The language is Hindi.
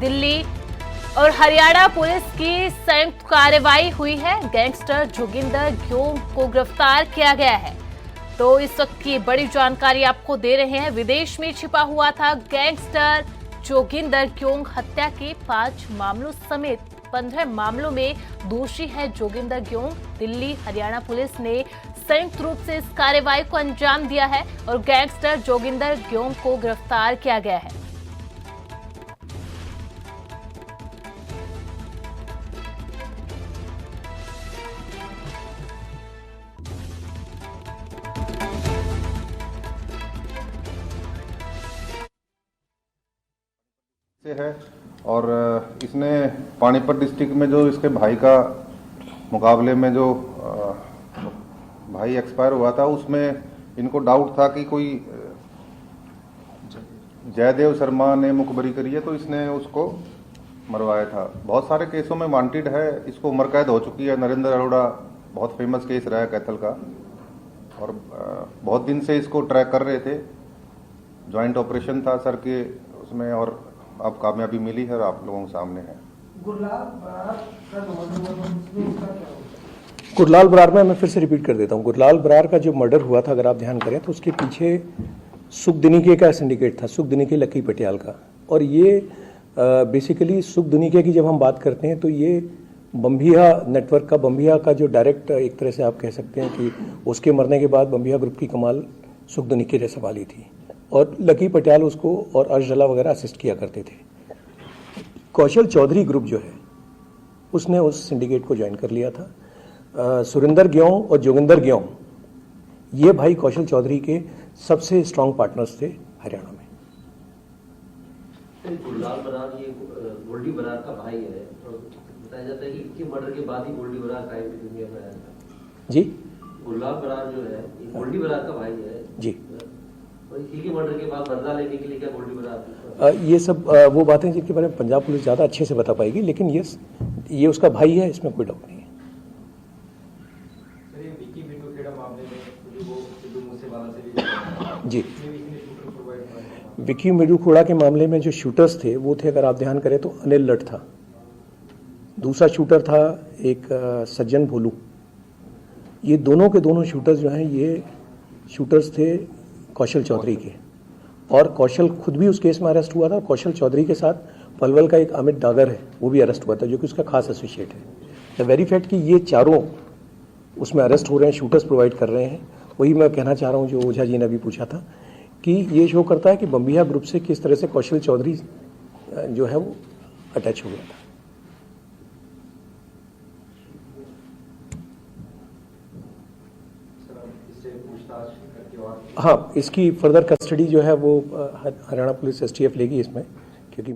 दिल्ली और हरियाणा पुलिस की संयुक्त कार्रवाई हुई है। गैंगस्टर जोगिंदर ग्योंग को गिरफ्तार किया गया है। तो इस वक्त की बड़ी जानकारी आपको दे रहे हैं। विदेश में छिपा हुआ था गैंगस्टर जोगिंदर ग्योंग। हत्या के 5 मामलों समेत 15 मामलों में दोषी है जोगिंदर ग्योंग। दिल्ली हरियाणा पुलिस ने संयुक्त रूप से इस कार्रवाई को अंजाम दिया है और गैंगस्टर जोगिंदर ग्योंग को गिरफ्तार किया गया है। से है और इसने पानीपत डिस्ट्रिक्ट में जो इसके भाई का मुकाबले में जो भाई एक्सपायर हुआ था, उसमें इनको डाउट था कि कोई जयदेव शर्मा ने मुखबरी करी है, तो इसने उसको मरवाया था। बहुत सारे केसों में वांटेड है, इसको उम्र कैद हो चुकी है। नरेंद्र अरोड़ा बहुत फेमस केस रहा है कैथल का, और बहुत दिन से इसको ट्रैक कर रहे थे। जॉइंट ऑपरेशन था सर के उसमें, और अब कामयाबी मिली है और आप लोगों के सामने है। गुरलाल बरार में मैं फिर से रिपीट कर देता हूँ। गुरलाल बरार का जो मर्डर हुआ था, अगर आप ध्यान करें तो उसके पीछे सुख दिनीके का सिंडिकेट था, सुख दिनीके लकी पटियाल का। और ये बेसिकली सुख दिनीके की जब हम बात करते हैं तो ये बम्बिया नेटवर्क का, बम्बिया का जो डायरेक्ट एक तरह से आप कह सकते हैं कि उसके मरने के बाद बम्बिया ग्रुप की कमाल सुख दिनीके ने संभाली थी, और लकी पटियाल उसको और अर्शला वगैरह असिस्ट किया करते थे। कौशल चौधरी ग्रुप जो है उसने उस सिंडिकेट को ज्वाइन कर लिया था। सुरेंद्र ग्योंग और जोगिंदर ग्योंग ये भाई कौशल चौधरी के सबसे स्ट्रांग पार्टनर्स थे हरियाणा में। गुरलाल बरार ये गोल्डी बरार का भाई है, और बताया जाता है कि इनके मर्डर के बाद ही गोल्डी बरार क्राइम की दुनिया में आया था। जी, गुरलाल बरार जो है ये गोल्डी बरार का भाई है जी। इसी के मर्डर के बाद बदला लेने के लिए क्या गोल्डी बरार ये सब वो बातें जिनके बारे में पंजाब पुलिस ज़्यादा अच्छे से बता पाएगी, लेकिन ये उसका भाई है, इसमें कोई डाउट नहीं है। जी, विक्की मिडूखोड़ा के मामले में जो शूटर्स थे वो थे, अगर आप ध्यान करें तो अनिल लट था, दूसरा शूटर था एक सज्जन भोलू। ये दोनों के दोनों शूटर्स जो हैं ये शूटर्स थे कौशल चौधरी के, और कौशल खुद भी उस केस में अरेस्ट हुआ था। कौशल चौधरी के साथ पलवल का एक अमित डागर है, वो भी अरेस्ट हुआ था, जो कि उसका खास एसोसिएट है। द वेरी फैक्ट कि ये चारों उसमें अरेस्ट हो रहे हैं, शूटर्स प्रोवाइड कर रहे हैं, वही मैं कहना चाह रहा हूँ जो ओझा जी ने अभी पूछा था, कि ये शो करता है कि बम्बिया ग्रुप से किस तरह से कौशल चौधरी जो है वो अटैच हो गया था। हाँ, इसकी फर्दर कस्टडी जो है वो हरियाणा पुलिस STF लेगी इसमें, क्योंकि